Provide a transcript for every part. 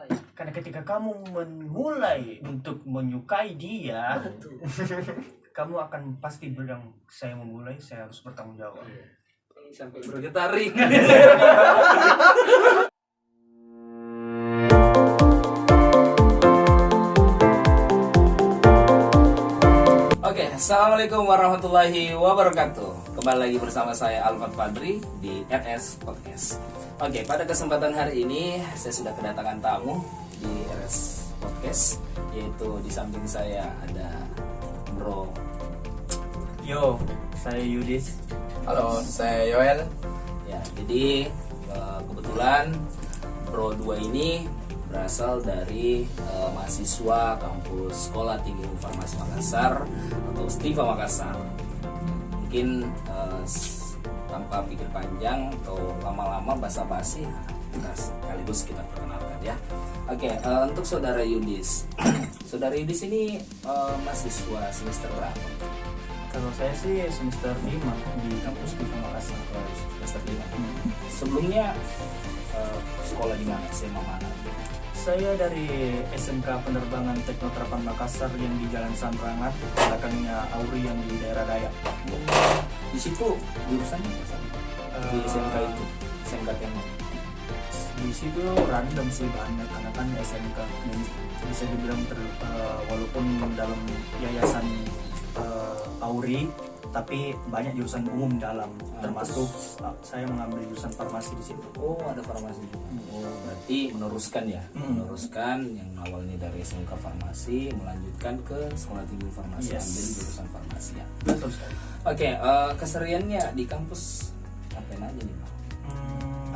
Karena ketika kamu memulai untuk menyukai dia, kamu akan pasti bilang, saya memulai, saya harus bertanggung jawab. Sampai bergetaring. Oke, assalamualaikum warahmatullahi wabarakatuh. Kembali lagi bersama saya Alfat Fadri di RS Podcast. Oke, pada kesempatan hari ini saya sudah kedatangan tamu di RS Podcast, yaitu di samping saya ada Bro. Yo, saya Yudis. Halo, saya Yoel. Ya, jadi kebetulan Bro 2 ini berasal dari mahasiswa kampus Sekolah Tinggi Informasi Makassar atau STIFA Makassar. Mungkin tanpa pikir panjang atau lama-lama basa-basi, sekaligus kita perkenalkan ya. Oke, untuk Saudara Yudis. Saudara Yudis ini mahasiswa semester berapa? Kalau saya sih semester 5 di kampus STIFA Makassar. Semester 5. Sebelumnya sekolah di mana? SMA mana? Saya dari SMK Penerbangan Teknoterapan Makassar yang di Jalan Sanrangat, belakangnya Auri yang di daerah Dayak. Di situ jurusannya apa? Di SMK itu, SMK tema. Di situ random sih banyak, karena kan SMK bisa dibilang walaupun dalam yayasan Auri, tapi banyak jurusan umum dalam, termasuk saya mengambil jurusan farmasi di situ. Oh, ada farmasi. Oh, berarti meneruskan ya, meneruskan yang awalnya dari SMK farmasi melanjutkan ke Sekolah Tinggi Farmasi, ambil jurusan farmasi ya. Betul sekali. Oke, kesehariannya di kampus ngapain aja nih, Pak?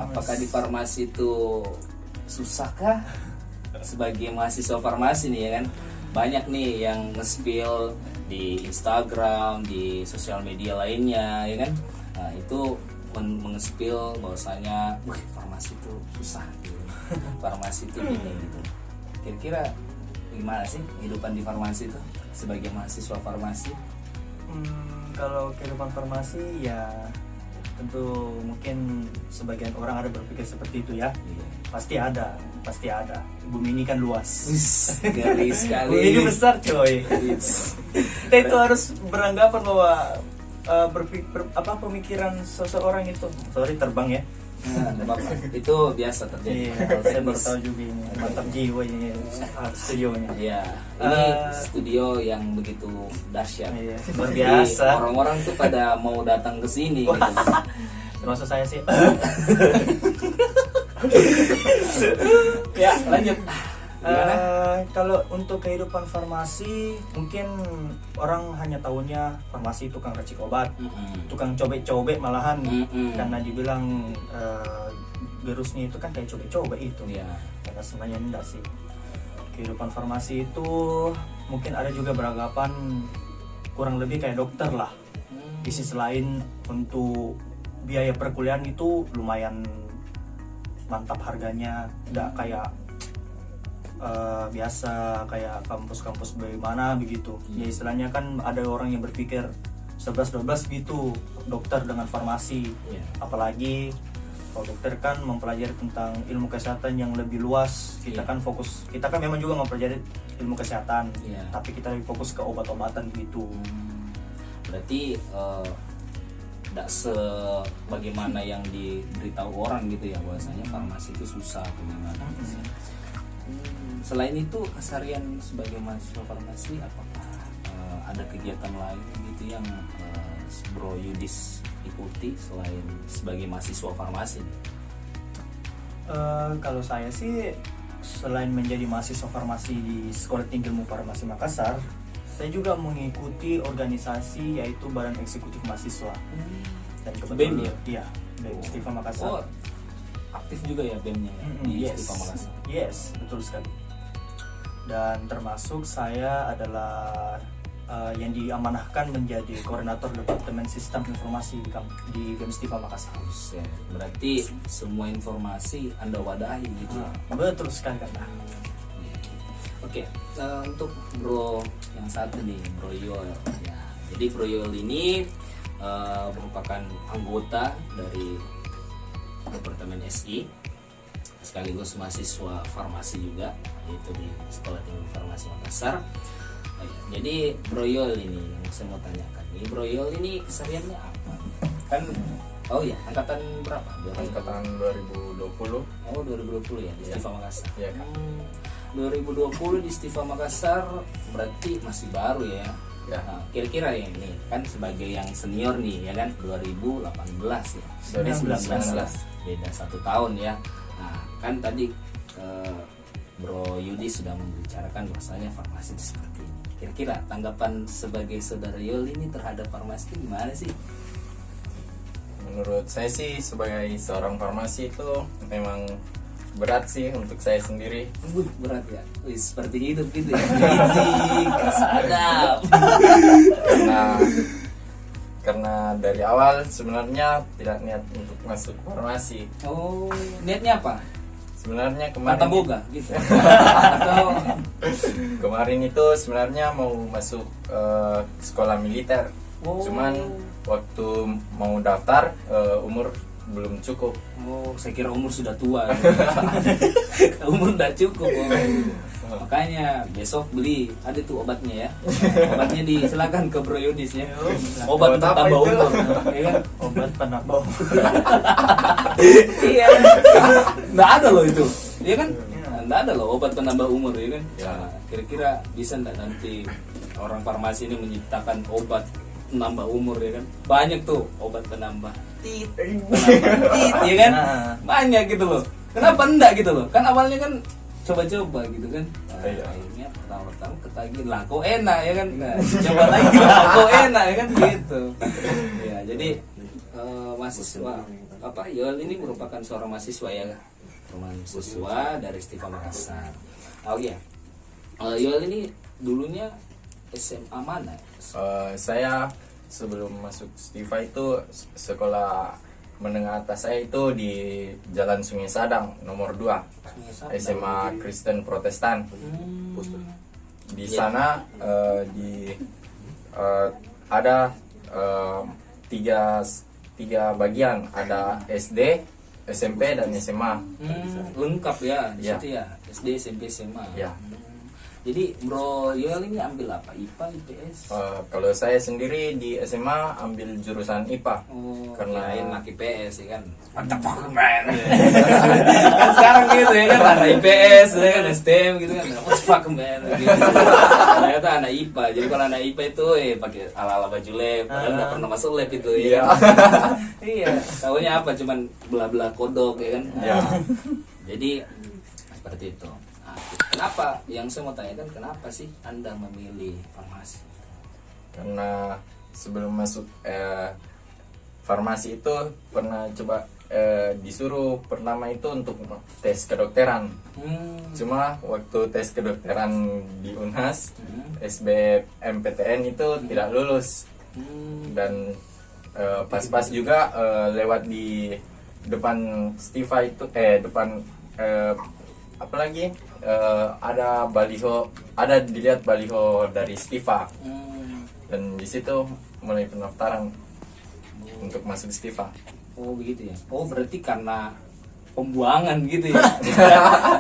Apakah di farmasi itu susahkah? Sebagai mahasiswa farmasi nih ya kan, banyak nih yang nge-spill di Instagram, di sosial media lainnya ya kan. Nah, itu meng-spill bahwasanya farmasi itu susah gitu. Farmasi itu gini gitu. Kira-kira gimana sih kehidupan di farmasi itu sebagai mahasiswa farmasi? Kalau kehidupan farmasi ya tentu mungkin sebagian orang ada berpikir seperti itu ya. Pasti ada. Bumi ini kan luas. Garis sekali. Bumi ini besar coy. Kita itu harus beranggapan bahwa pemikiran seseorang itu, sorry terbang ya. Itu biasa terjadi. Iya, saya baru tahu juga ini mantap jiwa ini studionya. Iya, ini studio yang begitu dahsyat. Iya, luar biasa. Jadi, orang-orang tuh pada mau datang ke sini. Gitu. Termasuk saya sih. Ya, lanjut. Kalau untuk kehidupan farmasi, mungkin orang hanya tahunya farmasi tukang racik obat, tukang cobek-cobek malahan, karena dibilang virusnya itu kan kayak cobek-cobek itu. Ya. Karena sebenarnya enggak sih. Kehidupan farmasi itu mungkin ada juga beranggapan kurang lebih kayak dokter lah. Di sisi lain untuk biaya perkuliahan itu lumayan mantap harganya, nggak kayak biasa kayak kampus-kampus bagaimana begitu. Ya istilahnya kan ada orang yang berpikir 11-12 gitu dokter dengan farmasi. Apalagi kalau dokter kan mempelajari tentang ilmu kesehatan yang lebih luas. Kita kan memang juga mempelajari ilmu kesehatan, tapi kita lebih fokus ke obat-obatan gitu. Berarti tidak sebagaimana yang diberitahu orang gitu ya, bahwasanya farmasi itu susah bagaimana. Selain itu keseharian sebagai mahasiswa farmasi, apakah ada kegiatan lain gitu yang Bro Yudis ikuti selain sebagai mahasiswa farmasi? Kalau saya sih selain menjadi mahasiswa farmasi di Sekolah Tinggi Ilmu Farmasi Makassar, saya juga mengikuti organisasi yaitu Badan Eksekutif Mahasiswa. Dan BEM ya? Iya, BEM STIFA Makassar. Oh, aktif juga ya BEM-nya ya, di STIFA Makassar. Yes, betul sekali. Dan termasuk saya adalah yang diamanahkan menjadi koordinator Departemen Sistem Informasi di BEM STIFA Makassar. Berarti semua informasi Anda wadahi gitu. Betul sekali Kak. Oke, untuk Bro yang satu nih, Bro Yoel ya. Jadi Bro Yoel ini merupakan anggota dari Departemen SI sekaligus mahasiswa farmasi juga, yaitu di Sekolah Tinggi Farmasi Makassar. Jadi Bro Yol ini yang saya mau tanyakan, ini Bro Yol ini kesehariannya apa? Kan angkatan berapa? Angkatan 2020. Oh 2020 ya di Stiva Makassar. Iya Kak. 2020 di Stiva Makassar berarti masih baru ya. Ya. Nah, kira-kira ya ini kan sebagai yang senior nih ya kan 2018 ya. 2019. Beda 1 tahun ya. Nah, kan tadi Bro Yudi sudah membicarakan bahwasanya farmasi itu seperti ini. Kira-kira tanggapan sebagai saudara Yol ini terhadap farmasi itu gimana sih? Menurut saya sih sebagai seorang farmasi itu memang berat sih untuk saya sendiri. Berat ya. Wih, seperti hidup gitu ya. Sadap. Karena dari awal sebenarnya tidak niat untuk masuk farmasi. Oh, niatnya apa? Sebenarnya Mata boga gitu. Atau kemarin itu sebenarnya mau masuk sekolah militer. Oh. Cuman waktu mau daftar umur belum cukup. Oh, saya kira umur sudah tua. Umur udah cukup. Makanya besok beli, ada tuh obatnya ya. Obatnya silakan ke Bro Yudis ya. Obat Obat apa tambah itu? umur. Ya kan? Obat penambah umur. Iya. Nggak ada loh itu. Iya kan? Nggak ada loh obat penambah umur ya kan? Ya. Nah, kira-kira bisa nggak nanti orang farmasi ini menciptakan obat penambah umur ya kan? Banyak tuh obat penambah tit, ya kan? Banyak gitu loh. Kenapa enggak gitu loh? Kan awalnya kan coba-coba gitu kan. Nah, Iya. akhirnya pertama-tama ketagih lah kok enak ya kan. Nah, coba lagi lah kok enak ya kan gitu. Ya, jadi mahasiswa apa Yol ini merupakan seorang mahasiswa ya. Mahasiswa dari Stiva Makassar. Oh iya. Yol ini dulunya SMA mana? Saya sebelum masuk Stiva itu sekolah menengah atas saya itu di Jalan Sungai Sadang nomor 2 SMA Kristen Protestan. Di sana ada tiga bagian, ada SD, SMP dan SMA. Lengkap ya di Ya. situ ya, SD, SMP, SMA. Ya. Jadi Bro Yol ini ambil apa? IPA, IPS? Kalau saya sendiri di SMA ambil jurusan IPA. Oh, Karena- kirain anak IPS ya kan. Mantap banget man. Kan sekarang gitu ya kan, anak IPS ya kan, STM gitu kan. What the fuck man gitu. Ternyata anak IPA. Jadi kalau anak IPA itu pakai ala-ala baju lab, padahal nggak pernah masuk lab itu ya. Iya. Tahunya apa? Cuman belah-belah kodok ya kan. Ya. Jadi seperti itu. Nah, kenapa? Yang saya mau tanyakan, kenapa sih Anda memilih farmasi? Karena sebelum masuk farmasi itu pernah coba disuruh pertama itu untuk tes kedokteran. Cuma waktu tes kedokteran di UNHAS, SBMPTN itu tidak lulus. Dan pas-pas juga lewat di depan Stiva itu depan apalagi ada baliho, ada dilihat baliho dari Stiva. Dan di situ mulai pendaftaran untuk masuk Stiva. Oh begitu ya. Oh berarti karena pembuangan gitu ya.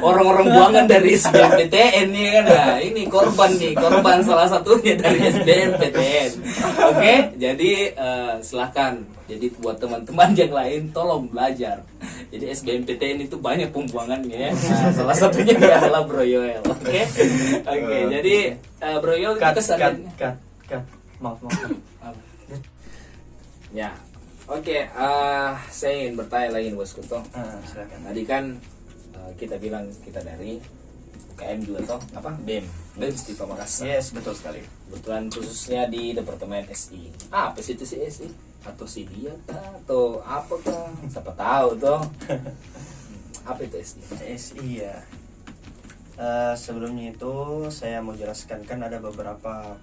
Orang-orang buangan dari SBMPTN ya kan. Nah, ini korban salah satunya dari SBMPTN. Oke, jadi silahkan. Jadi buat teman-teman yang lain tolong belajar. Jadi SBMPTN itu banyak pembuangannya ya. Nah, salah satunya adalah Bro Yoel. Oke. Jadi Bro Yoel Cut. Maaf. Ya. Oke, saya ingin bertanya lagi nih Bos Kuto. Silakan. Tadi kan kita bilang kita dari UKM juga toh, apa? BEM Stiva Makassar. Yes, betul sekali. Kebetulan khususnya di Departemen SI. Apa sih itu si SI? Atau si dia kah? Atau apa kah? Siapa tahu toh. Apa itu SI? SI ya. Sebelumnya itu saya mau jelaskan, kan ada beberapa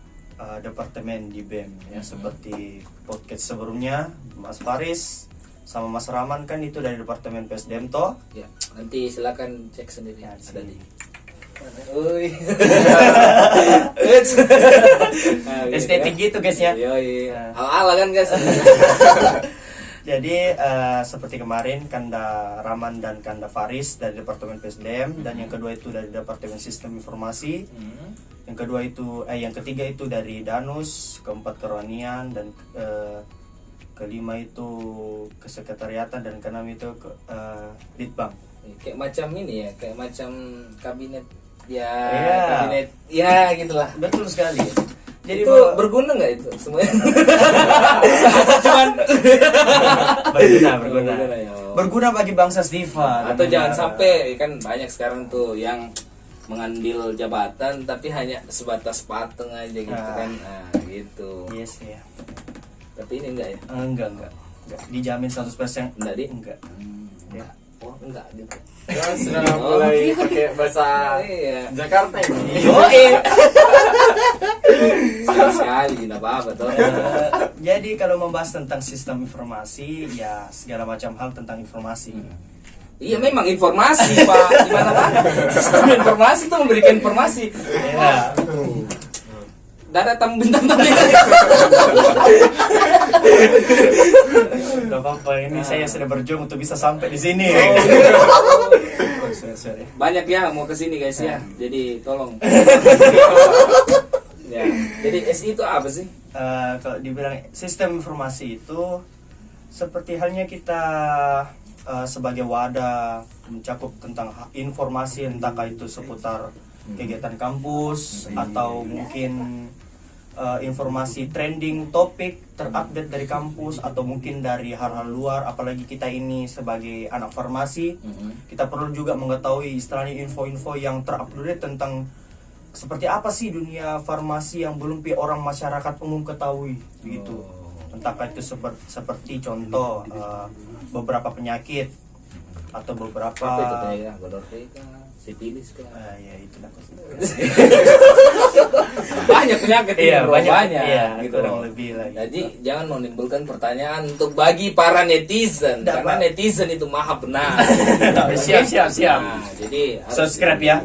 departemen di BEM ya, seperti podcast sebelumnya Mas Faris sama Mas Rahman kan itu dari departemen PSDM toh. Ya, nanti silakan cek sendiri Ya, ada di. Ui. Nah, gitu Estetik kan. gitu guys ya. Iya. Ya. Ala-ala kan guys. Jadi seperti kemarin Kanda Raman dan Kanda Faris dari Departemen PSDM, dan yang kedua itu dari Departemen Sistem Informasi. Yang ketiga itu dari Danus, keempat Kerohanian, dan kelima itu Kesekretariatan, dan keenam itu Litbang. Kayak macam ini ya, kayak macam kabinet ya, Iya. kabinet ya gitulah. Betul sekali. Jadi Itu berguna nggak itu semuanya? Cuman berguna, berguna, ya. berguna bagi bangsa Stiva. Atau jangan sampai, kan banyak sekarang tuh yang mengambil jabatan tapi hanya sebatas patung aja gitu kan. Nah, gitu. Yes ya. Tapi ini enggak ya? Enggak. Dijamin 100%. Enggak, Di? Enggak. Ya. Oh, enggak gitu. Ya, sudah mulai pakai bahasa Iya. Jakarta ini. Sekali, enggak apa-apa tuh. Jadi kalau membahas tentang sistem informasi, ya segala macam hal tentang informasi. Iya, memang informasi, Pak. Gimana, Pak? Sistem informasi itu memberikan informasi. Ya. Ada bintang-bintang. Gak apa-apa, ini saya sudah berjuang untuk bisa sampai di sini. Oh, sorry. Banyak ya mau kesini guys ya. Jadi tolong. Ya. Jadi SI itu apa sih? Kalau dibilang sistem informasi itu seperti halnya kita sebagai wadah mencakup tentang informasi, entahkah itu seputar kegiatan kampus atau mungkin informasi trending topik terupdate dari kampus, atau mungkin dari hal-hal luar. Apalagi kita ini sebagai anak farmasi, kita perlu juga mengetahui istilahnya info-info yang terupdate tentang seperti apa sih dunia farmasi yang belum orang masyarakat umum ketahui begitu. Entahkah itu seperti contoh beberapa penyakit atau beberapa Apa itu ya? Gonorrhea kah? Sipilis kah? ya itulah. Banyak penyakit Iya, ini, banyak. banyak Iya, gitu. kurang lebih lagi. Jadi jangan menimbulkan pertanyaan untuk bagi para netizen, Nggak, karena Pak. netizen itu maha benar. Siap. Nah, jadi harus Subscribe ya.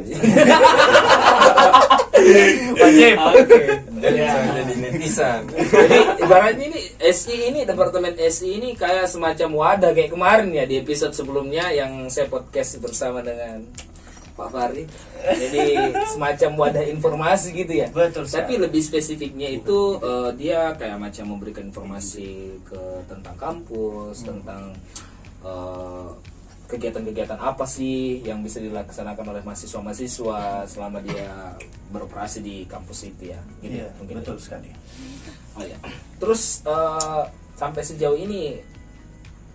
Wajib. Oke. Jadi netizen. Jadi ibaratnya ini SI ini, Departemen SI ini kayak semacam wadah kayak kemarin ya di episode sebelumnya yang saya podcast bersama dengan Pak Farid. Jadi semacam wadah informasi gitu ya. Betul. Tapi lebih spesifiknya itu dia kayak macam memberikan informasi tentang kampus, tentang kegiatan-kegiatan apa sih yang bisa dilaksanakan oleh mahasiswa-mahasiswa selama dia beroperasi di kampus itu ya. Gitu, Iya, mungkin betul itu. sekali. Oh ya. Terus sampai sejauh ini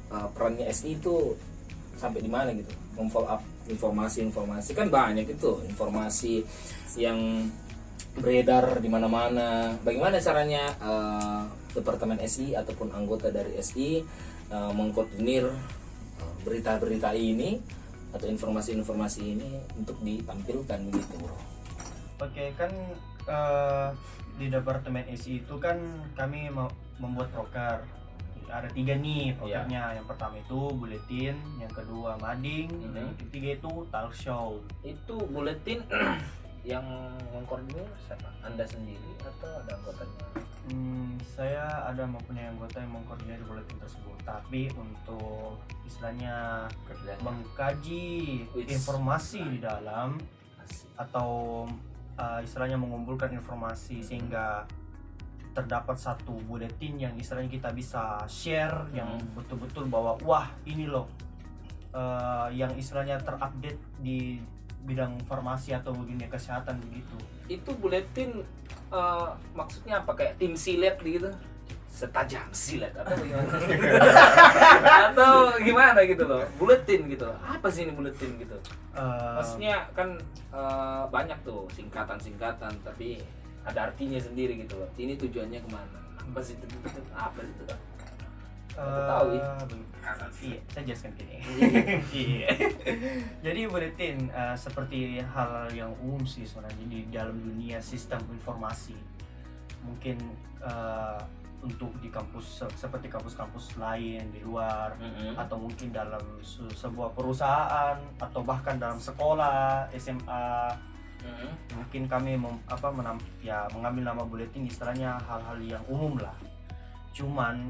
perannya SI itu sampai di mana gitu? Memfollow up informasi-informasi, kan banyak itu informasi yang beredar di mana-mana. Bagaimana caranya Departemen SI ataupun anggota dari SI mengkoordinir berita-berita ini atau informasi-informasi ini untuk ditampilkan begitu, bro? Oke, kan di Departemen SI itu kan kami membuat proker. Ada 3 nih prokernya. Yang pertama itu buletin, yang kedua mading, dan yang ketiga itu talk show. Itu buletin yang mengkoordinir siapa? Anda sendiri atau ada anggotanya? Saya ada mempunyai anggota yang mengkoordinir buletin tersebut, tapi untuk istilahnya mengkaji informasi di dalam atau istilahnya mengumpulkan informasi sehingga terdapat satu buletin yang istilahnya kita bisa share yang betul-betul bahwa wah ini loh yang istilahnya terupdate di bidang farmasi atau dunia kesehatan begitu. Itu buletin maksudnya apa, kayak tim silet gitu, setajam silet atau gimana? Atau gimana gitu loh, buletin gitu, apa sih ini buletin gitu? Maksudnya kan banyak tuh singkatan-singkatan tapi ada artinya sendiri gitu loh. Ini tujuannya kemana? Apa sih itu? Apa itu? Tahu ya? Iya, saya jelaskan gini. Iya. Jadi buletin seperti hal yang umum sih sebenarnya di dalam dunia sistem informasi. Mungkin untuk di kampus seperti kampus-kampus lain di luar, atau mungkin dalam sebuah perusahaan atau bahkan dalam sekolah SMA. Mungkin kami mengambil nama buletin istilahnya hal-hal yang umum lah. Cuman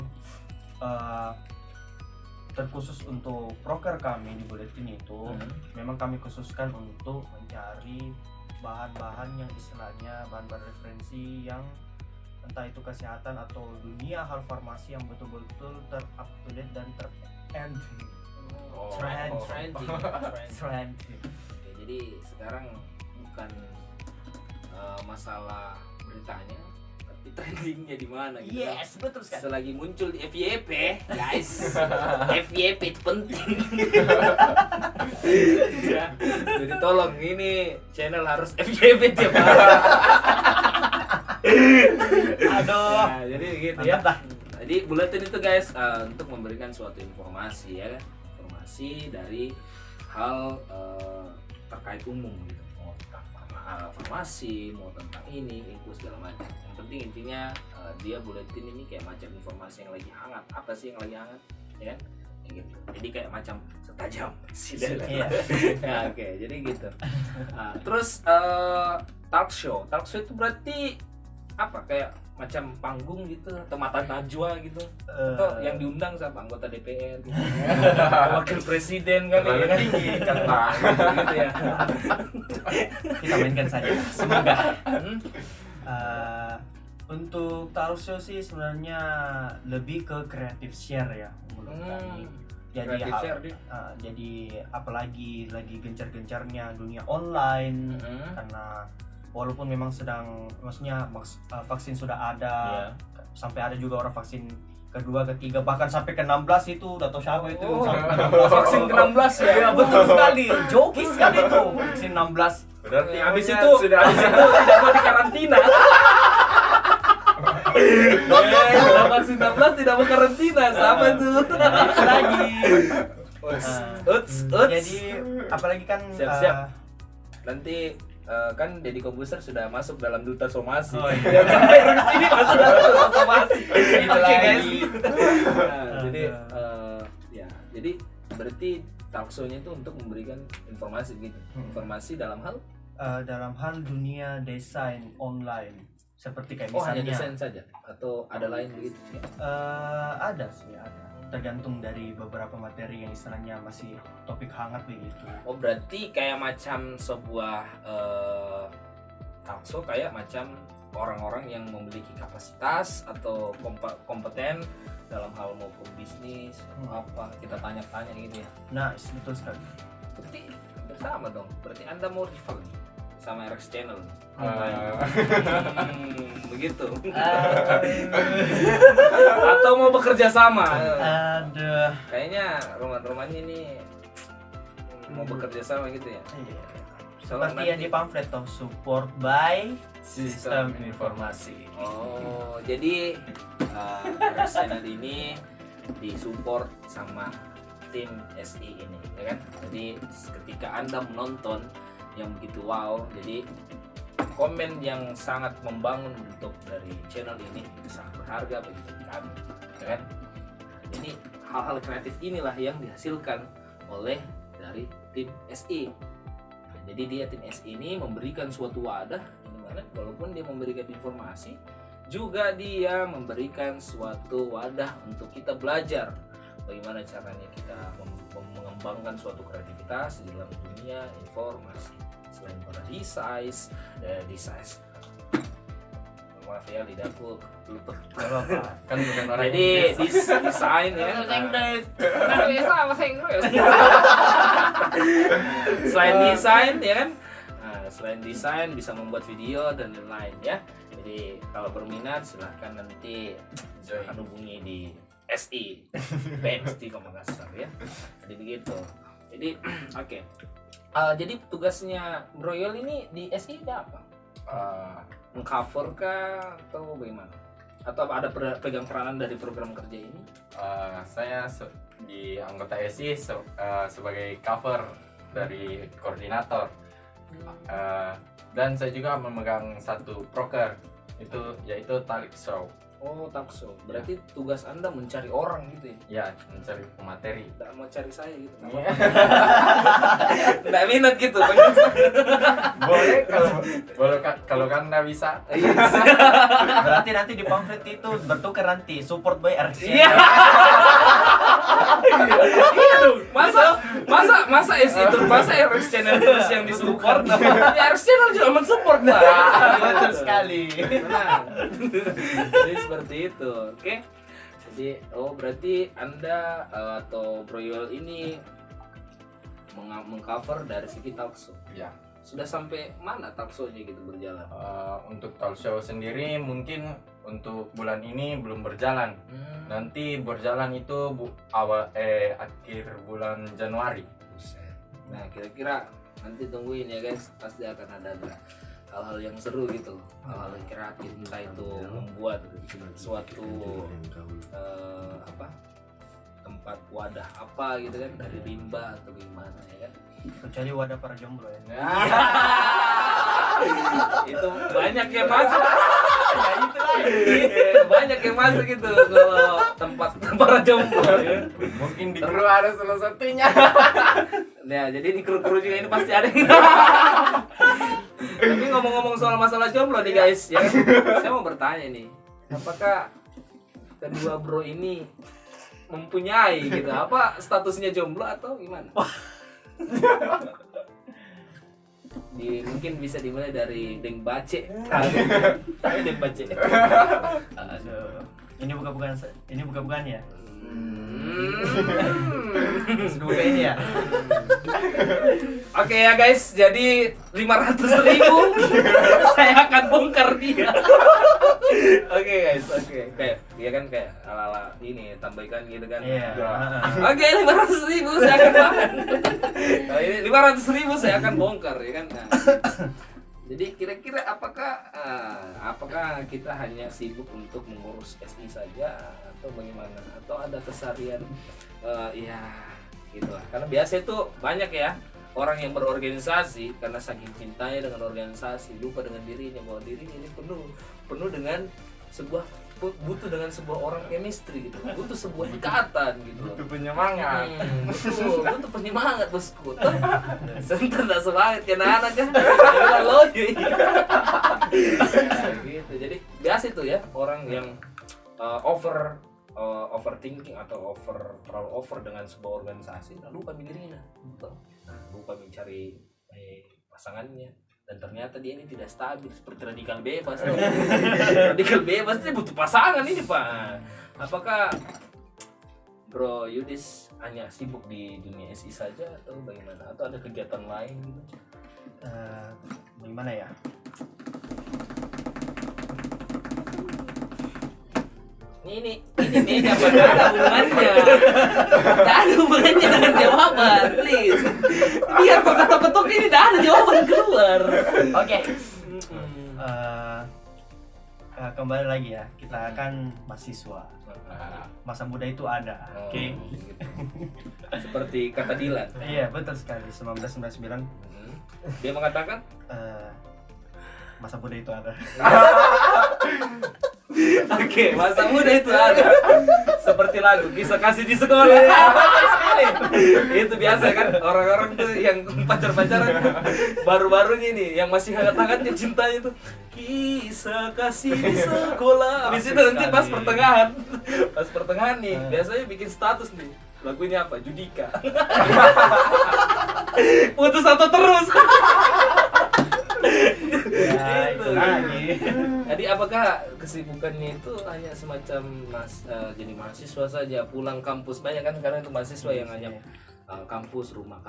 terkhusus untuk proker kami di Buletin itu memang kami khususkan untuk mencari bahan-bahan yang istilahnya bahan-bahan referensi yang entah itu kesehatan atau dunia hal farmasi yang betul-betul up to date dan trending. Trending. Oke, jadi sekarang bukan masalah beritanya, tapi trendingnya di mana gitu. Yes, betul sekali. Selagi muncul di FYP, guys. FYP itu penting. Ya. Jadi tolong ini channel harus FYP tiap hari. Aduh. Nah, jadi gitu ya. Jadi Buletin itu guys untuk memberikan suatu informasi ya, informasi dari hal terkait umum gitu. Mau tentang farmasi, mau tentang ini, itu segala macam. Yang penting intinya dia Buletin ini kayak macam informasi yang lagi hangat. Apa sih yang lagi hangat? Ya kan? Gitu. Jadi kayak macam setajam silet. Iya. Ya, oke, jadi gitu. Terus talk show itu berarti apa? Kayak macam panggung gitu atau mata najwa gitu, atau yang diundang sama anggota DPR gitu. Wakil presiden kan ya kan tinggi kan gitu ya. Kita mainkan saja. Semoga. Untuk talk show sih sebenarnya lebih ke creative share ya menurut kami. Jadi jadi apalagi lagi gencar-gencarnya dunia online karena walaupun memang maksudnya vaksin sudah ada, sampai ada juga orang vaksin kedua, ketiga, bahkan sampai ke-16 itu udah tahu siapa itu. Vaksin ke-16 ya. Iya, betul sekali. Joki sekali tuh vaksin 16. Berarti habis itu tidak mau dikarantina. Kalau vaksin 16 tidak mau karantina, sama tuh. Lagi. Uts. Jadi apalagi kan siap. Nanti kan Deddy Kobuser sudah masuk dalam duta somasi. Oh, iya. Sampai ke sini masuk dalam duta somasi. Oke guys. Jadi berarti talk show-nya itu untuk memberikan informasi gitu. Informasi dalam hal dunia desain online. Seperti kayak hanya misalnya desain saja atau ada lain begitu sih? Ada sih, ada. Tergantung dari beberapa materi yang istilahnya masih topik hangat begitu. Oh, berarti kayak macam sebuah talk show kayak macam orang-orang yang memiliki kapasitas atau kompeten dalam hal maupun bisnis apa kita tanya-tanya gitu ya. Nah, betul sekali. Berarti bersama dong. Berarti Anda mau rival nih sama RX Channel. Begitu. Atau mau bekerja sama. Aduh. Kayaknya roman-romannya ini mau bekerja sama gitu ya. Seperti yang di pamflet toh, support by sistem informasi. Oh, jadi RX Channel ini disupport sama tim SI ini, ya kan? Jadi ketika Anda menonton yang begitu wow, jadi komen yang sangat membangun untuk dari channel ini itu sangat berharga bagi kami, ya kan? Jadi hal-hal kreatif inilah yang dihasilkan oleh dari tim SI. Nah, jadi dia tim SI ini memberikan suatu wadah di mana walaupun dia memberikan informasi, juga dia memberikan suatu wadah untuk kita belajar bagaimana caranya kita mengembangkan suatu kreativitas di dalam dunia informasi. Selain pada desain, maaf ya lidahku lupa. Kan bukan orang jadi desain ya. Bahasa Inggris. Selain desain ya kan. Nah, selain desain bisa membuat video dan lain-lain ya. Jadi kalau berminat silahkan nanti akan hubungi di SI BMST Makassar ya. Jadi begitu. Jadi oke. Jadi tugasnya Bro Yol ini di SI apa? Mengcover kah atau bagaimana? Atau ada pegang peranan dari program kerja ini? Saya di anggota SI sebagai cover dari koordinator. Dan saya juga memegang satu proker yaitu talk show. Oh, talk show. Berarti tugas Anda mencari orang gitu ya? Ya, mencari pemateri. Tidak mau cari saya gitu. Iya. Tidak minat gitu. Boleh Kalau kan nggak bisa. Berarti nanti di pamflet itu bertukar nanti support by RC. Iya. Iya dong. Masa RX channel terus yang disupport. Ya RX channel juga mensupport lah. Betul sekali. Benar. Jadi seperti itu. Oke. Jadi berarti Anda atau Bro Yul ini mengcover dari segi talkshow. Ya. Sudah sampai mana talkshow-nya gitu berjalan? Untuk talkshow sendiri mungkin untuk bulan ini belum berjalan. Nanti berjalan itu akhir bulan Januari. Nah, kira-kira nanti tungguin ya guys, pasti akan ada hal-hal yang seru gitu, hal-hal yang kreatif, entah itu membuat suatu tempat wadah apa gitu kan, dari rimba atau gimana ya kan. Kecuali wadah para jomblo ya. Itu banyak yang masuk. Ya itu lagi. Banyak yang masuk gitu kalau tempat para jomblo ya. Mungkin di kru ada salah satunya. Nah, jadi di kru-kru juga ini pasti ada. Tapi ngomong-ngomong soal masalah jomblo nih guys, ya. Saya mau bertanya nih, apakah kedua bro ini mempunyai gitu, apa statusnya jomblo atau gimana? Mungkin bisa dimulai dari Deng Bace. Deng Bace. Aduh. Ini bukan ya? Sudah ini ya. Oke ya guys, jadi 500.000 saya akan bongkar dia. Oke guys, oke. Kayak ala-ala ini tambahkan gitu kan. Iya. Oke, 500.000 saya akan makan. Nah, ini 500.000 saya akan bongkar ya kan. Nah, jadi kira-kira apakah kita hanya sibuk untuk mengurus SI saja atau bagaimana? Atau ada keseharian ya gitulah. Karena biasa itu banyak ya orang yang berorganisasi karena saking cintanya dengan organisasi lupa dengan dirinya, bahwa dirinya ini penuh dengan butuh dengan sebuah orang chemistry gitu, butuh sebuah ikatan gitu. Butuh penyemangat. Butuh penyemangat bosku. Sebentar tak semangat kan anak kan. Nah, gitu. Jadi biasa itu ya orang yang overthinking atau terlalu over dengan sebuah organisasi, lalu lupa dirinya. Nah, lupa mencari pasangannya. Dan ternyata dia ini tidak stabil, seperti radikal bebas. Radikal bebas ini butuh pasangan ini Pak. Apakah Bro Yudis hanya sibuk di dunia SI saja atau bagaimana? Atau ada kegiatan lain gitu? Bagaimana ya? Ini apa? Gak ada hubungannya. Gak ada hubungannya dengan jawaban, please. Biar kok ketok-ketok ini gak ada jawaban keluar. Oke. Kembali lagi ya, kita kan mahasiswa. Masa muda itu ada, oke? Gitu. Seperti kata Dilan. Iya, betul sekali. 1999. Dia mengatakan masa muda itu ada. Oke, masa muda itu ada. Seperti lagu kisah kasih di sekolah. Itu biasa kan orang-orang tuh yang pacar-pacaran baru-barunya nih yang masih hangat-hangatnya cintanya tuh kisah kasih di sekolah. Habis itu nanti pas pertengahan nih biasanya bikin status nih. Lagunya apa? Judika. Putus atau terus. Ya, itu lagi. Jadi apakah kesibukannya itu hanya semacam jadi mahasiswa saja, pulang kampus? Banyak kan sekarang itu mahasiswa yang hanya kampus rumah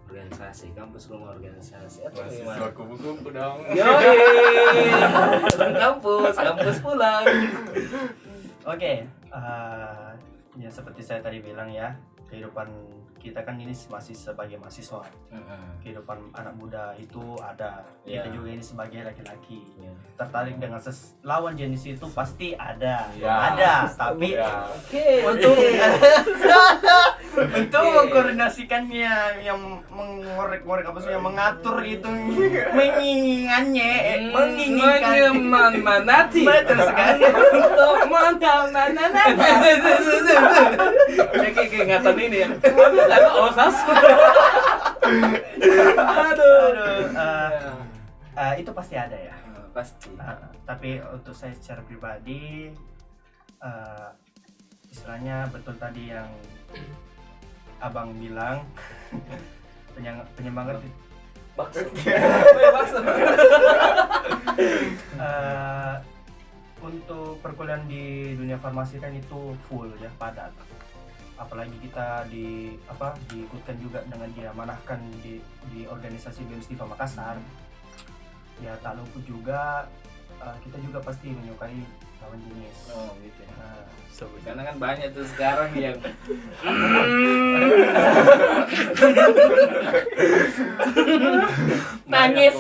organisasi, kampus rumah organisasi atau Mahasiswa kupu-kupu dong. Yoi, kampus pulang. Oke, ya seperti saya tadi bilang ya, kehidupan kita kan ini masih sebagai mahasiswa. Kehidupan anak muda itu ada. Kita juga ini sebagai laki-laki. Tertarik dengan lawan jenis itu pasti ada. Ada, tapi untuk mengkoordinasikannya, yang mengorek-ngorek apa sih, yang mengatur itu, menginginkan. Menanti. Betul sekali. Untuk menanti. Kayak ingatan ini ya. Aduh. itu pasti ada ya. Pasti. Tapi untuk saya secara pribadi, istilahnya betul tadi yang abang bilang, penyemangat untuk perkuliahan di dunia farmasi kan itu full ya, padat. Apalagi kita diikutkan juga dengan diamanahkan di organisasi BEM Stiva Makassar. Ya tak luput juga kita juga pasti menyukai lawan jenis. Oh gitu ya. Karena kan banyak tuh sekarang yang Nangis.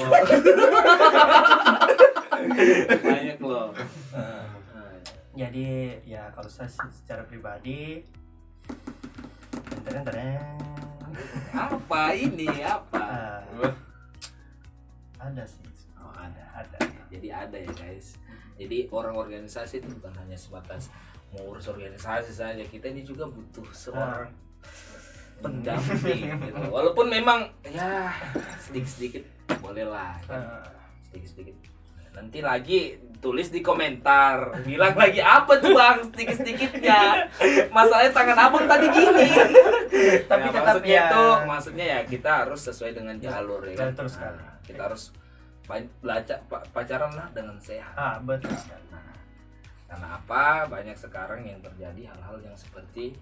banyak loh. Jadi ya kalau saya secara pribadi, Apa ini? Apa? ada sih. Oh, ada. Jadi ada ya guys. Jadi orang organisasi itu bukan hanya sebatas mengurus organisasi saja. Kita ini juga butuh seorang pendamping gitu. Walaupun memang ya sedikit-sedikit bolehlah kan. Sedikit-sedikit. Nanti lagi tulis di komentar bilang lagi apa tuh bang sedikit-sedikitnya. Masalahnya tangan abang tadi gini. Tapi ya, tetap maksudnya itu maksudnya ya kita harus sesuai dengan jalur ya kan. Betul sekali. Kita harus belajar pacaran lah dengan sehat. Betul sekali. Karena apa? Banyak sekarang yang terjadi hal-hal yang seperti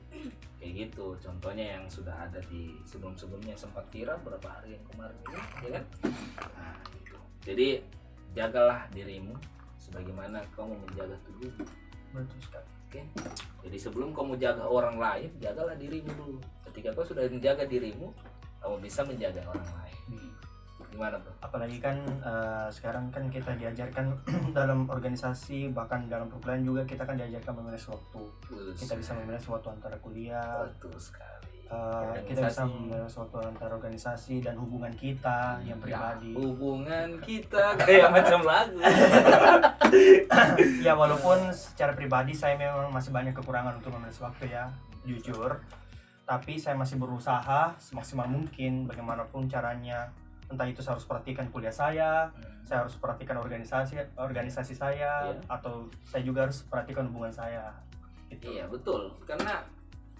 kayak gitu. Contohnya yang sudah ada di sebelum-sebelumnya sempat viral beberapa hari yang kemarin ini, ya kan? Nah, gitu. Jadi jagalah dirimu sebagaimana kamu menjaga tubuhmu. Betul sekali. Oke. Jadi sebelum kamu jaga orang lain, jagalah dirimu dulu. Ketika kau sudah menjaga dirimu, kamu bisa menjaga orang lain. Gimana bro? Apalagi kan sekarang kan kita diajarkan dalam organisasi, bahkan dalam perkuliahan juga kita kan diajarkan memanage waktu. Kita bisa memanage waktu antara kuliah. Betul sekali. Kita bisa memanage waktu antara organisasi dan hubungan kita yang pribadi. Hubungan kita kayak macam lagu. Ya walaupun secara pribadi saya memang masih banyak kekurangan untuk memanage waktu ya, jujur. Tapi saya masih berusaha semaksimal mungkin bagaimanapun caranya. Entah itu saya harus perhatikan kuliah saya harus perhatikan organisasi saya, atau saya juga harus perhatikan hubungan saya. Gitu. Iya betul, karena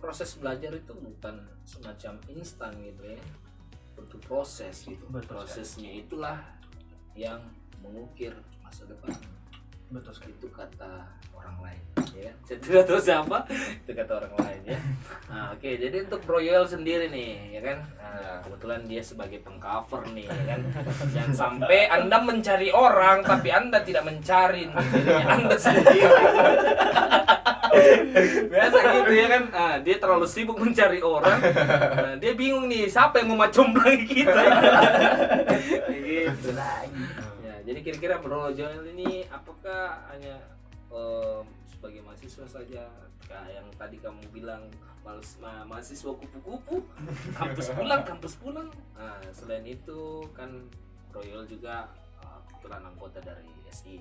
proses belajar itu bukan semacam instan gitu ya, butuh proses gitu. Betul prosesnya sekali. Itulah yang mengukir masa depan. Betul sekali. Itu kata orang lain ya, saya tidak tahu siapa, itu kata orang lain ya. Nah, oke, jadi untuk Bro Yoel sendiri nih ya kan, nah, kebetulan dia sebagai pengcover nih ya kan. Jangan sampai Anda mencari orang tapi Anda tidak mencari dirinya Anda sendiri. Biasa gitu ya kan. Nah, dia terlalu sibuk mencari orang. Nah, dia bingung nih siapa yang mau macomblangi kita. Gitu lagi. Ya, jadi kira-kira Bro Yoel ini apakah hanya sebagai mahasiswa saja kayak yang tadi kamu bilang mahasiswa kupu-kupu kampus pulang. Nah, selain itu kan Bro Yoel juga kebetulan anggota dari SI.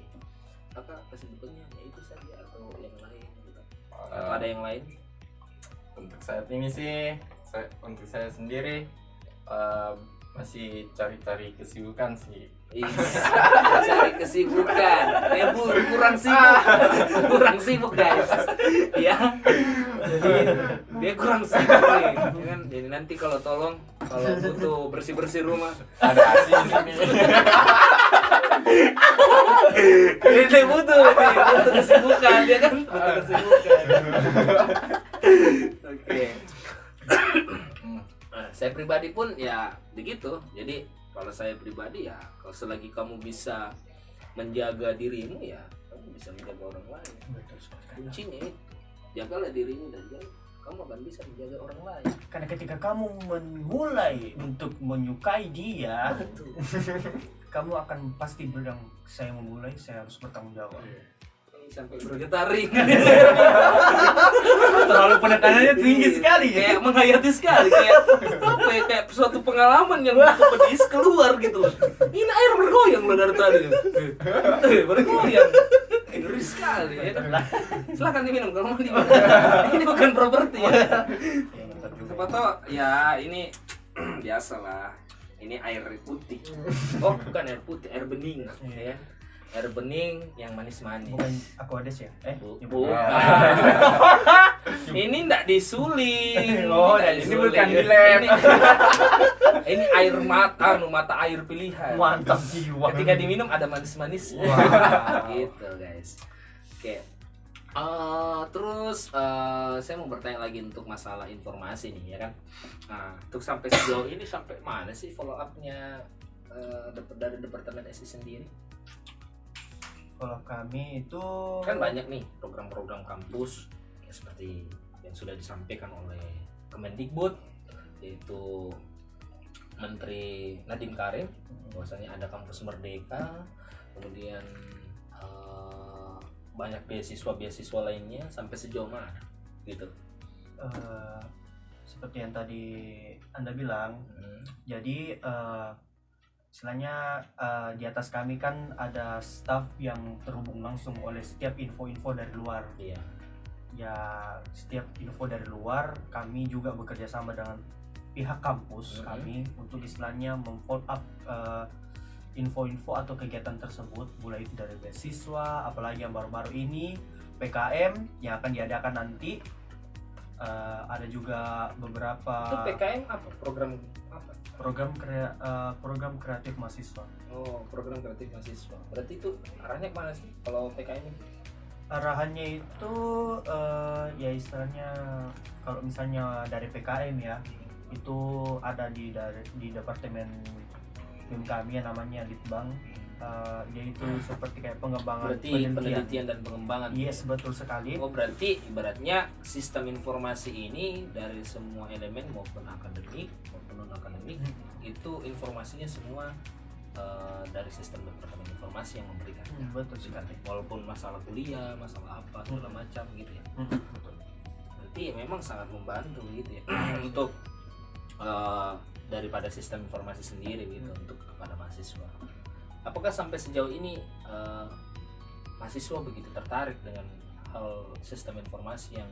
Apakah kesibukannya itu saja atau yang lain? Atau ada yang lain? Untuk saat ini sih, untuk saya sendiri masih cari-cari kesibukan sih. Cari kesibukan. Kurang sibuk guys. Ya. Jadi dia kurang sibuk nih. Ya kan? Jadi nanti kalau butuh bersih-bersih rumah, Ada Asi di sini. Ini butuh kesibukan, dia kan butuh kesibukan. Oke. Nah, saya pribadi pun ya begitu. Jadi kalau saya pribadi ya, kalau selagi kamu bisa menjaga dirimu ya, kamu bisa menjaga orang lain. Kuncinya itu, jagalah dirimu dan kamu akan bisa menjaga orang lain. Karena ketika kamu memulai untuk menyukai dia, kamu akan pasti bilang, saya memulai, saya harus bertanggung jawab. Sampai bergetaring. Terlalu penekanannya tinggi sekali ya. Kayak menghayati sekali, kayak suatu pengalaman yang butuh pedis keluar gitu loh. Ini air bergoyang loh dari tadi. Bergoyang. Ngeri sekali ya. Silakan diminum kalau mau diminum. Ini bukan properti ya. Siapa tahu ya ini biasalah. ini air putih. Oh, bukan air putih, air bening, ya. Air bening yang manis-manis. Bukan Aquades ya? Bukan. Ini enggak disuling. Oh, Nggak ini disuling. bukan di lab. Ini air mata air pilihan. Mantap jiwa. Ketika diminum ada manis-manis. Wah, gitu guys. Oke. Terus saya mau bertanya lagi untuk masalah informasi nih ya kan. Nah, untuk sampai sejauh ini sampai mana sih follow up-nya dari Departemen SI sendiri? Kalau kami itu Kan banyak nih program-program kampus ya, seperti yang sudah disampaikan oleh Kemendikbud, yaitu Menteri Nadiem Karim, bahwasanya ada kampus merdeka, kemudian banyak beasiswa lainnya, sampai sejauh mana gitu. seperti yang tadi Anda bilang, jadi istilahnya di atas kami kan ada staf yang terhubung langsung oleh setiap info-info dari luar. Iya. Ya, setiap info dari luar kami juga bekerja sama dengan pihak kampus kami untuk istilahnya memfollow up info-info atau kegiatan tersebut, mulai itu dari beasiswa, apalagi yang baru-baru ini PKM yang akan diadakan nanti. Ada juga beberapa Itu PKM apa? Program apa? program kreatif mahasiswa. Oh, program kreatif mahasiswa. Berarti itu arahnya kemana sih kalau PKM itu? Arahannya itu ya istilahnya kalau misalnya dari PKM ya, itu ada di departemen BEM kami yang namanya Litbang, yaitu seperti kayak pengembangan Berarti penelitian dan pengembangan. Yes, betul sekali. Oh, berarti ibaratnya sistem informasi ini dari semua elemen maupun akademik maupun non akademik itu informasinya semua dari sistem departemen informasi yang memberikan. Betul sekali. Walaupun masalah kuliah, masalah apa segala macam gitu ya. Betul. Berarti memang sangat membantu gitu ya untuk daripada sistem informasi sendiri gitu untuk kepada mahasiswa. Apakah sampai sejauh ini mahasiswa begitu tertarik dengan hal sistem informasi yang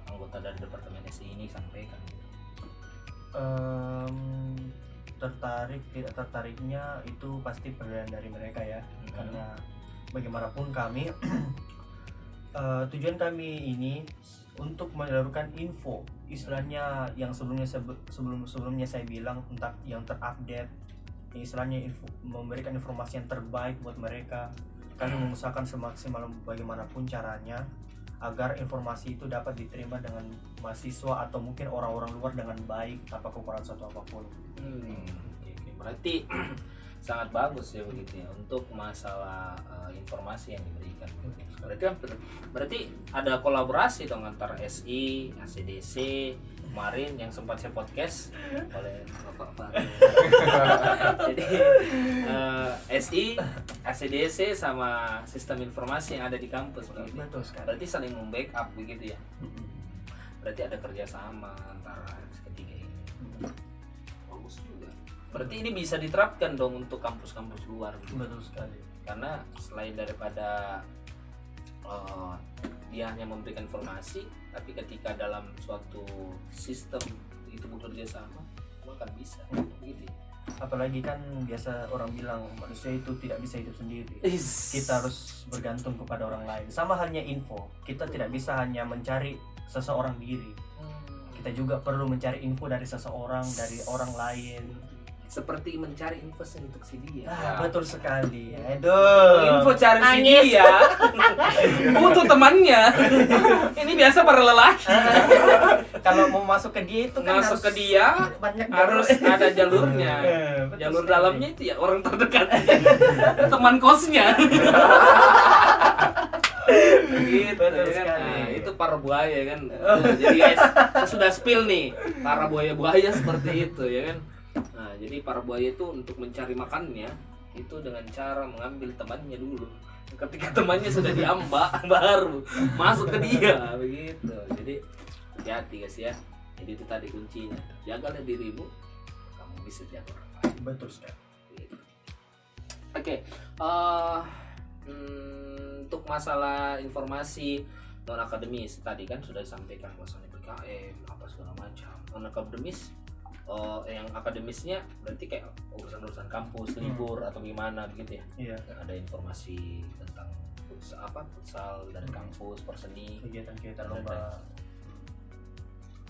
anggota dari Departemen SI ini sampaikan? Tertarik tidak tertariknya itu pasti penilaian dari mereka ya, karena bagaimanapun kami tujuan kami ini untuk menyalurkan info istilahnya yang sebelumnya saya bilang entah yang terupdate, yang istilahnya memberikan informasi yang terbaik buat mereka. Kami mengusahakan semaksimal bagaimanapun caranya agar informasi itu dapat diterima dengan mahasiswa atau mungkin orang-orang luar dengan baik tanpa kekurangan satu apapun. Oke. Berarti sangat bagus ya begitu ya untuk masalah informasi yang diberikan. Berarti ada kolaborasi dong antara SI, ACDC, kemarin yang sempat saya podcast oleh Bapak Fahri. Jadi SI, ACDC sama sistem informasi yang ada di kampus begitu. Betul sekali. Berarti saling membackup begitu ya. Berarti ada kerjasama antara ketiga ini. Bagus juga. Berarti ini bisa diterapkan dong untuk kampus-kampus luar. Begitu. Betul sekali. Karena selain daripada dia hanya memberikan informasi, tapi ketika dalam suatu sistem itu bekerja sama, maka bisa gitu. Apalagi kan biasa orang bilang manusia itu tidak bisa hidup sendiri. Kita harus bergantung kepada orang lain. Sama halnya info, kita tidak bisa hanya mencari seseorang diri. Kita juga perlu mencari info dari seseorang, dari orang lain. Seperti mencari info untuk si dia. Betul sekali. Aduh. Info cari si dia. Butuh temannya. Ini biasa para lelaki. Kalau mau masuk ke dia itu kan masuk harus ke dia banyak harus ada jalurnya. Betul Jalur sekali. dalamnya itu ya orang terdekat. Teman kosnya. Gitu Betul ya kan? sekali. Nah, itu para buaya kan. Jadi guys, saya sudah spill nih para buaya-buaya seperti itu ya kan. Nah, jadi para buaya itu untuk mencari makannya itu dengan cara mengambil temannya dulu. Ketika temannya sudah diambak baru masuk ke dia begitu. Jadi hati-hati guys ya. Jadi itu tadi kuncinya. Jagalah dirimu, kamu bisa jaga orang lain. Betul sekali. Gitu. Oke. Untuk masalah informasi non akademis tadi kan sudah disampaikan bahwasanya PKM apa segala macam. Non akademis yang akademisnya berarti kayak urusan-urusan kampus, libur atau gimana begitu ya. Iya. Ada informasi tentang futsal dari kampus, perseni, Kegiatan-kegiatan lomba.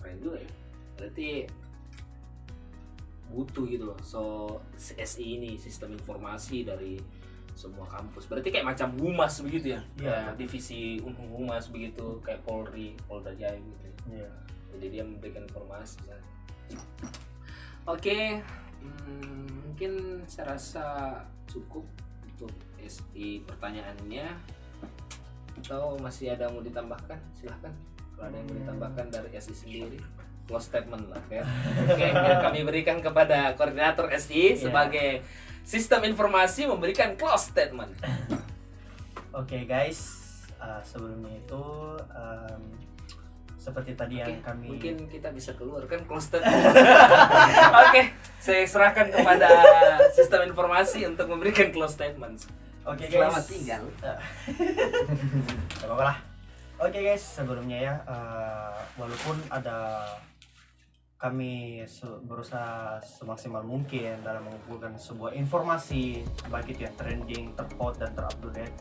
keren juga ya. Berarti butuh gitu loh. So SI ini sistem informasi dari semua kampus. Berarti kayak macam humas begitu ya. Iya. Kayak divisi humas begitu, kayak Polri, Polda Jaya gitu. Iya. Jadi dia memberikan informasi. Oke, mungkin saya rasa cukup untuk SI pertanyaannya. Atau masih ada mau ditambahkan? Silahkan. Kalau ada yang mau ditambahkan dari SI sendiri, close statement lah ya. Oke, yang kami berikan kepada koordinator SI sebagai sistem informasi memberikan close statement. Oke guys, sebelumnya itu seperti tadi yang kami Mungkin kita bisa keluarkan close statement. Oke, saya serahkan kepada sistem informasi untuk memberikan close statement. Oke Selamat guys. tinggal. Gak apa-apa lah. Oke guys, sebelumnya ya, walaupun ada kami berusaha semaksimal mungkin dalam mengumpulkan sebuah informasi baik itu yang trending, terhot dan terupdate,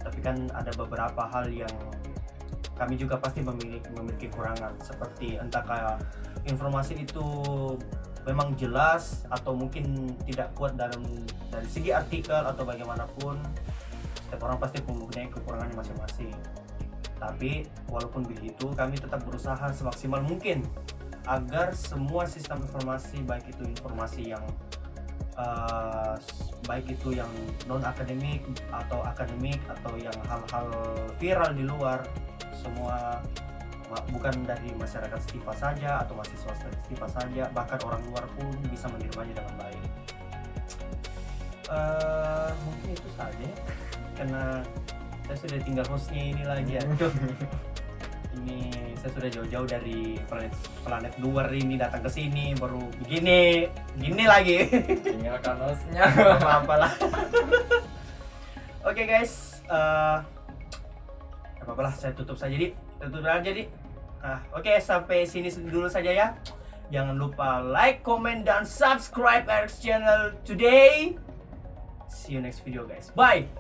tapi kan ada beberapa hal yang kami juga pasti memiliki kekurangan, seperti entah kayak informasi itu memang jelas atau mungkin tidak kuat dari segi artikel atau bagaimanapun. Setiap orang pasti mempunyai kekurangannya masing-masing. Tapi walaupun begitu, kami tetap berusaha semaksimal mungkin agar semua sistem informasi, baik itu informasi yang baik itu yang non akademik atau akademik atau yang hal-hal viral di luar, semua bukan dari masyarakat Stiva saja atau mahasiswa Stiva saja, bahkan orang luar pun bisa menerimanya dengan baik. Mungkin itu saja, karena saya sudah tinggal hostnya ini lagi ya. Ini saya sudah jauh-jauh dari planet luar ini datang ke sini baru begini lagi. Tinggalkan hostnya. Apa-apalah. Oke guys, apa-apalah saya tutup saja jadi. Oke, sampai sini dulu saja ya. Jangan lupa like, comment, dan subscribe RX channel today. See you next video guys. Bye.